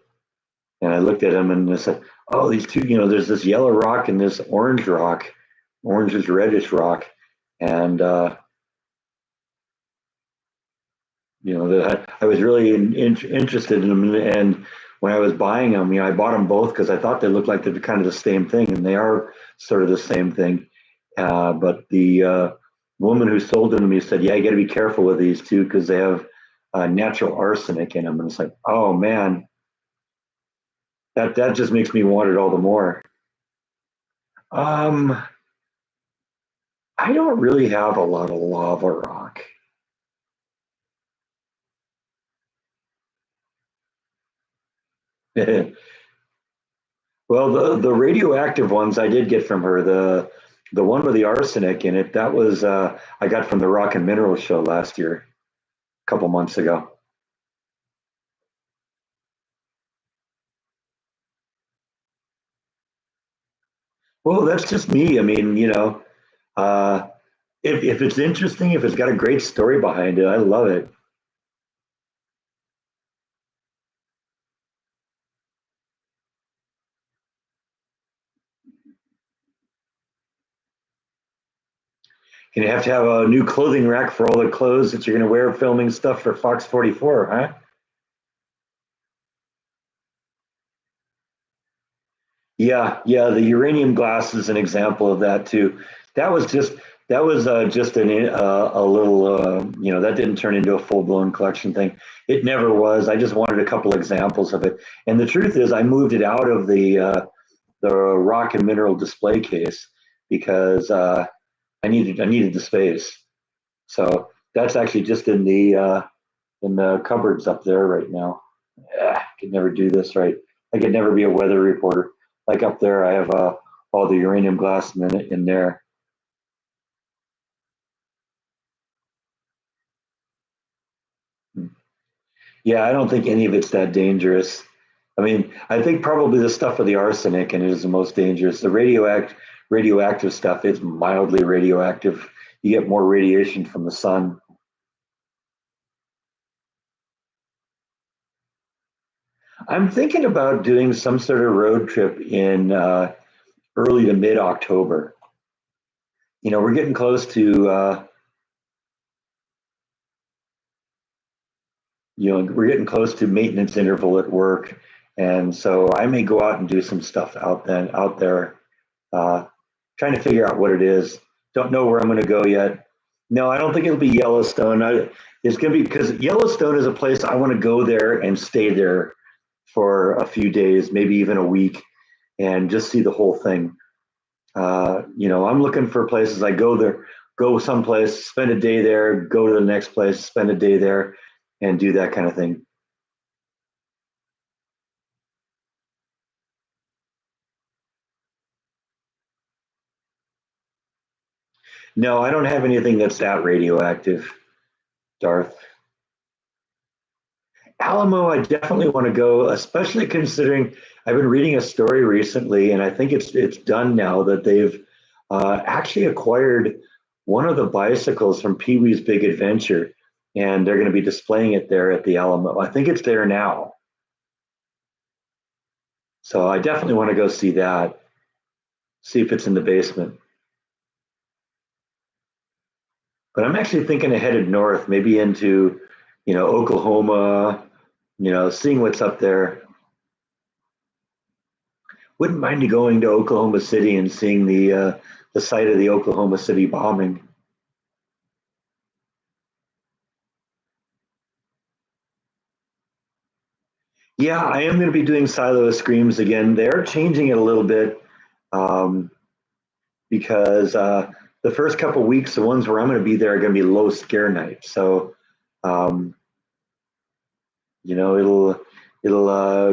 [SPEAKER 1] and I looked at them and I said, "Oh, these two, there's this yellow rock and this orange rock, orange is reddish rock," and that I was really interested in them. And when I was buying them, I bought them both because I thought they looked like they're kind of the same thing, and they are sort of the same thing. But the woman who sold them to me said, "Yeah, you got to be careful with these two because they have natural arsenic in them." And it's like, oh man, that just makes me want it all the more. Um, I don't really have a lot of lava rock. Well, the radioactive ones I did get from her. The one with the arsenic in it, that was I got from the Rock and Mineral Show last year, a couple months ago. Well, that's just me. I mean, uh, if it's interesting, if it's got a great story behind it, I love it. You have to have a new clothing rack for all the clothes that you're going to wear filming stuff for Fox 44, huh? Yeah, yeah, the uranium glass is an example of that too. That was just that was just a little that didn't turn into a full blown collection thing. It never was. I just wanted a couple examples of it. And the truth is, I moved it out of the rock and mineral display case because I needed the space. So that's actually just in the cupboards up there right now. I could never do this right. I could never be a weather reporter. Like up there, I have all the uranium glass in there. Yeah, I don't think any of it's that dangerous. I mean, I think probably the stuff with the arsenic in it is the most dangerous. The radioactive stuff is mildly radioactive. You get more radiation from the sun. I'm thinking about doing some sort of road trip in early to mid October. We're getting close to we're getting close to maintenance interval at work, and so I may go out and do some stuff out there, uh, trying to figure out what it is. Don't know where I'm going to go yet. No, I don't think it'll be Yellowstone. It's going to be because Yellowstone is a place I want to go there and stay there for a few days, maybe even a week, and just see the whole thing. I'm looking for places. I go there, go someplace, spend a day there, go to the next place, spend a day there, and do that kind of thing. No, I don't have anything that's that radioactive, Darth. Alamo, I definitely want to go, especially considering I've been reading a story recently, and I think it's done now that they've actually acquired one of the bicycles from Pee Wee's Big Adventure, and they're going to be displaying it there at the Alamo. I think it's there now, so I definitely want to go see that. See if it's in the basement. But I'm actually thinking of headed north, maybe into, Oklahoma, seeing what's up there. Wouldn't mind going to Oklahoma City and seeing the site of the Oklahoma City bombing. Yeah, I am going to be doing Silo of Screams again. They're changing it a little bit, um, because the first couple weeks, the ones where I'm going to be there are going to be low scare nights. So, um, it'll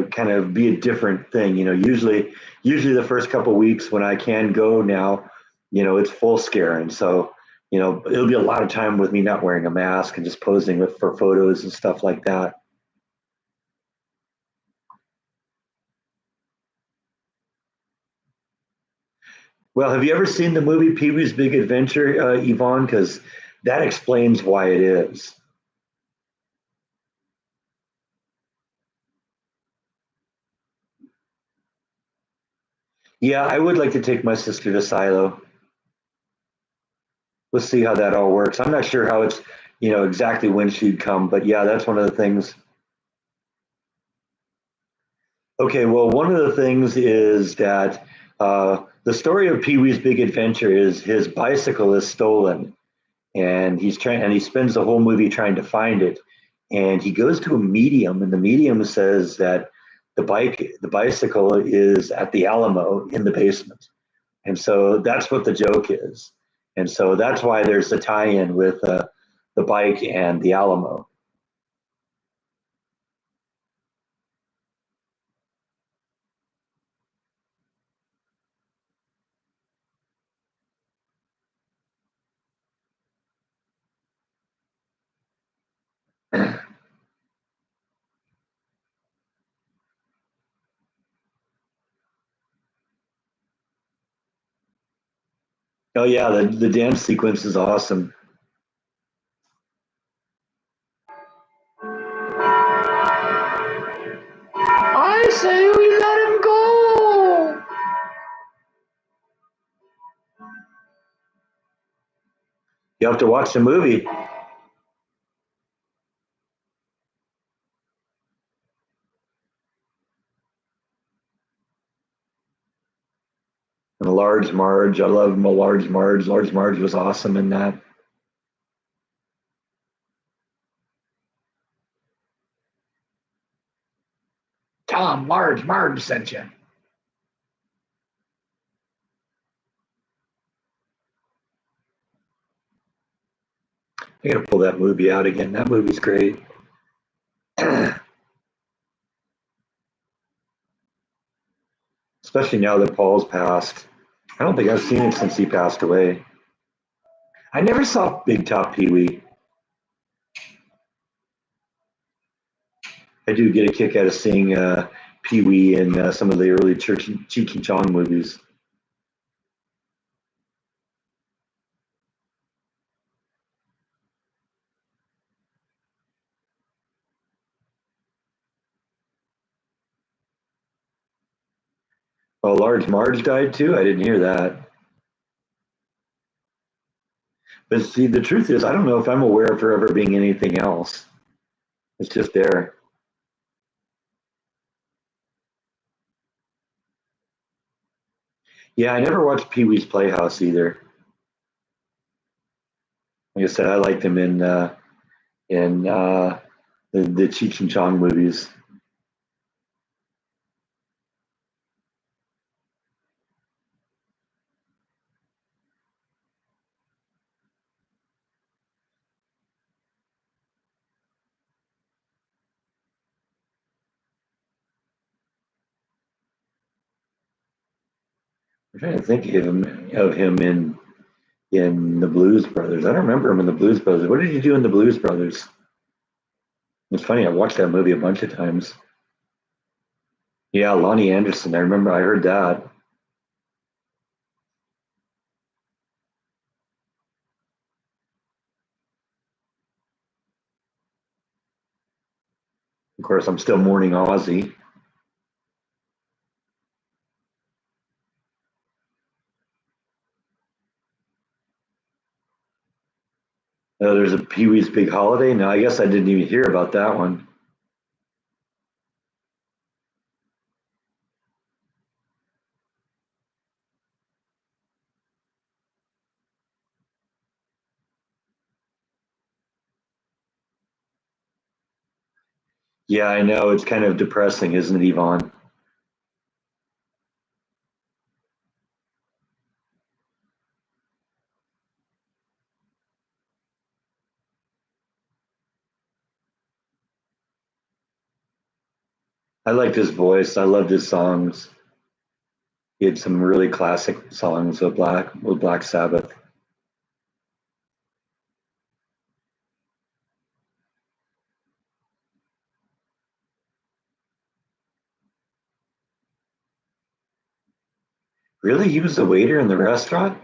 [SPEAKER 1] kind of be a different thing. Usually the first couple weeks when I can go now, it's full scare, and so it'll be a lot of time with me not wearing a mask and just posing for photos and stuff like that. Well, have you ever seen the movie Pee Wee's Big Adventure, Yvonne? Because that explains why it is. Yeah, I would like to take my sister to Silo. We'll see how that all works. I'm not sure how it's, exactly when she'd come, but yeah, that's one of the things. Okay, well, one of the things is that the story of Pee Wee's Big Adventure is his bicycle is stolen, and he spends the whole movie trying to find it. And he goes to a medium, and the medium says that the bicycle is at the Alamo in the basement. And so that's what the joke is. And so that's why there's a tie-in with the bike and the Alamo. Oh yeah, the dance sequence is awesome. I say we let him go. You have to watch the movie. And Large Marge, I love Large Marge. Large Marge was awesome in that. Tell him Large Marge sent you. I gotta pull that movie out again. That movie's great. Especially now that Paul's passed. I don't think I've seen it since he passed away. I never saw Big Top Pee Wee. I do get a kick out of seeing Pee Wee in some of the early Cheech and Chong movies. Oh, Large Marge died too? I didn't hear that. But see, the truth is, I don't know if I'm aware of her ever being anything else. It's just there. Yeah, I never watched Pee Wee's Playhouse either. Like I said, I liked him in the Cheech and Chong movies. I'm trying to think of him in the Blues Brothers. I don't remember him in the Blues Brothers. What did he do in the Blues Brothers? It's funny. I watched that movie a bunch of times. Yeah, Lonnie Anderson. I remember. I heard that. Of course, I'm still mourning Ozzy. Oh, there's a Pee Wee's Big Holiday. No, I guess I didn't even hear about that one. Yeah, I know. It's kind of depressing, isn't it, Yvonne? I liked his voice. I loved his songs. He had some really classic songs with Black Sabbath. Really, he was the waiter in the restaurant,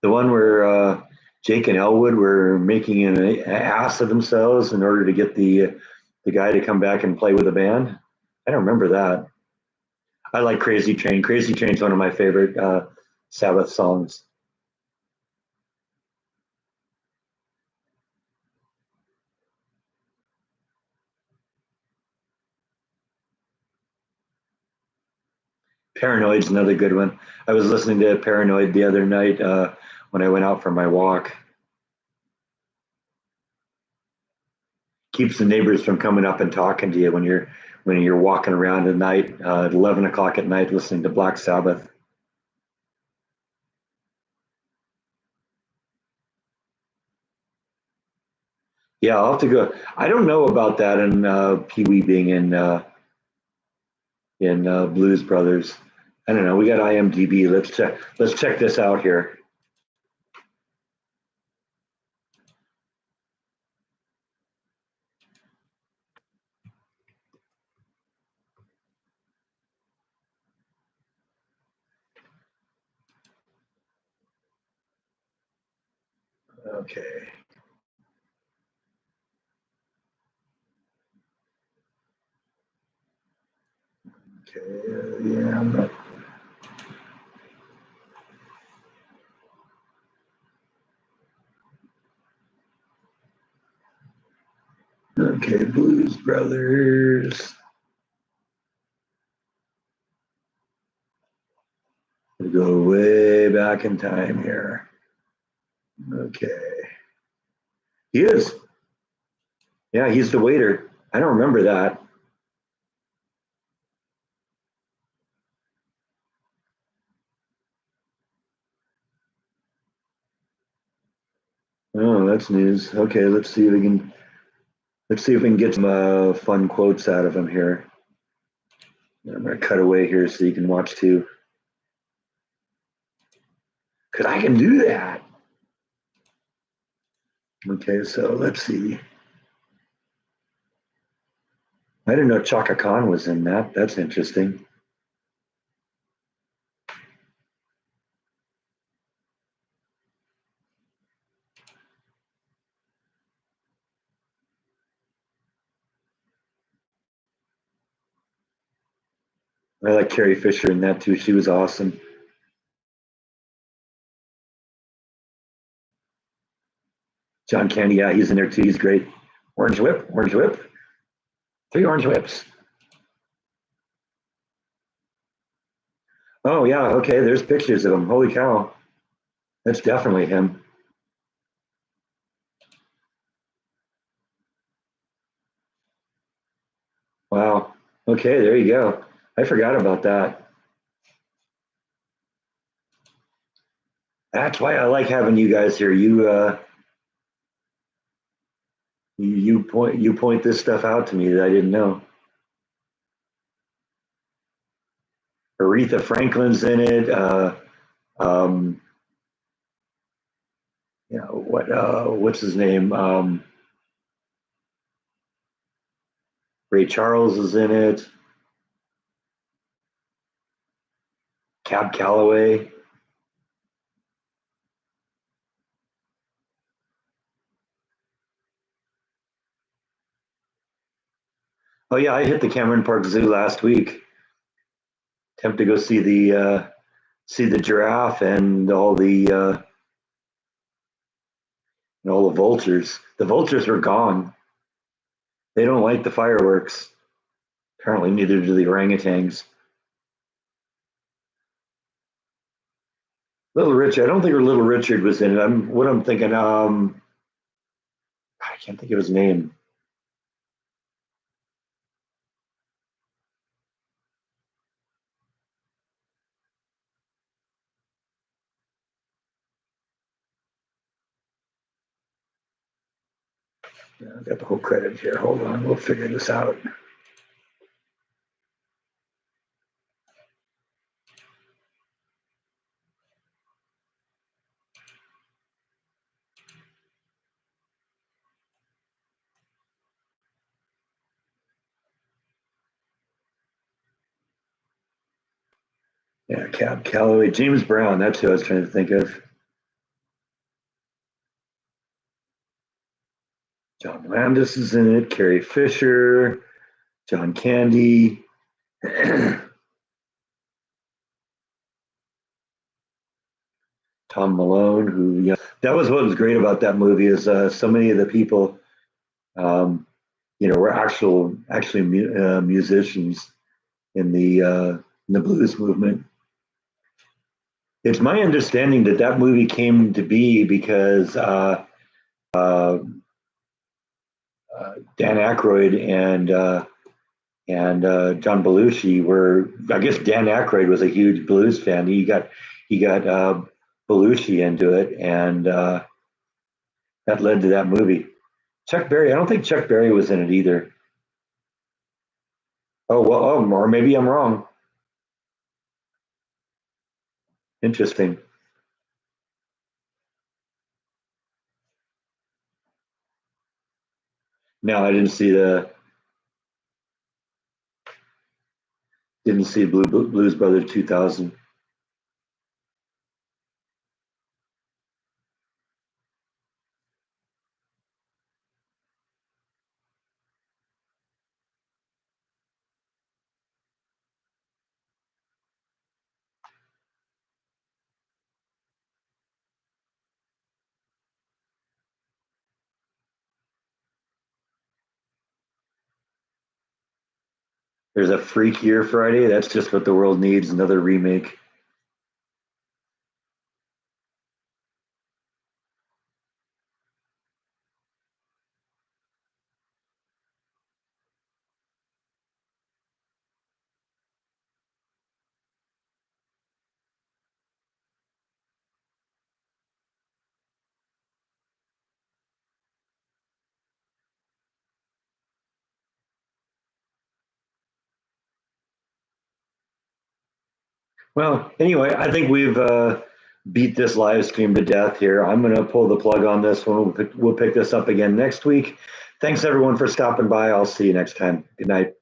[SPEAKER 1] the one where Jake and Elwood were making an ass of themselves in order to get the guy to come back and play with the band. I don't remember that. I like Crazy Train. Crazy Train's one of my favorite Sabbath songs. Paranoid's another good one. I was listening to Paranoid the other night when I went out for my walk. Keeps the neighbors from coming up and talking to you when you're walking around at night at 11 o'clock at night listening to Black Sabbath. Yeah, I'll have to go. I don't know about that and Pee Wee being in Blues Brothers. I don't know. We got IMDb. Let's check this out here. Okay. Okay. Yeah. Okay. Blues Brothers. We go way back in time here. Okay. He is. Yeah, he's the waiter. I don't remember that. Oh, that's news. Okay, let's see if we can get some fun quotes out of him here. I'm gonna cut away here so you can watch too. because I can do that. Okay, so let's see. I didn't know Chaka Khan was in that. That's interesting. I like Carrie Fisher in that too. She was awesome. John Candy, yeah, he's in there too. He's great. Orange Whip, Orange Whip, three Orange Whips. Oh yeah, okay. There's pictures of him. Holy cow, that's definitely him. Wow. Okay, there you go. I forgot about that. That's why I like having you guys here. You point this stuff out to me that I didn't know. Aretha Franklin's in it. Um, what's his name? Ray Charles is in it. Cab Calloway. Oh yeah, I hit the Cameron Park Zoo last week. Attempt to go see the giraffe and all the vultures. The vultures are gone. They don't like the fireworks. Apparently, neither do the orangutans. Little Richard. I don't think Little Richard was in it. I'm thinking. I can't think of his name. Yeah, I got the whole credit here. Hold on, we'll figure this out. Yeah, Cab Calloway, James Brown. That's who I was trying to think of. John Landis is in it. Carrie Fisher, John Candy. Tom Malone, who that was what was great about that movie is so many of the people, um, were actually musicians in the blues movement. It's my understanding that that movie came to be because uh, Dan Aykroyd and John Belushi were. I guess Dan Aykroyd was a huge blues fan. He got Belushi into it, and that led to that movie. Chuck Berry. I don't think Chuck Berry was in it either. Oh well, or maybe I'm wrong. Interesting. No, I didn't see Blues Brothers 2000. There's a Freakier Friday. That's just what the world needs. Another remake. Well, anyway, I think beat this live stream to death here. I'm going to pull the plug on this one. We'll pick this up again next week. Thanks everyone for stopping by. I'll see you next time. Good night.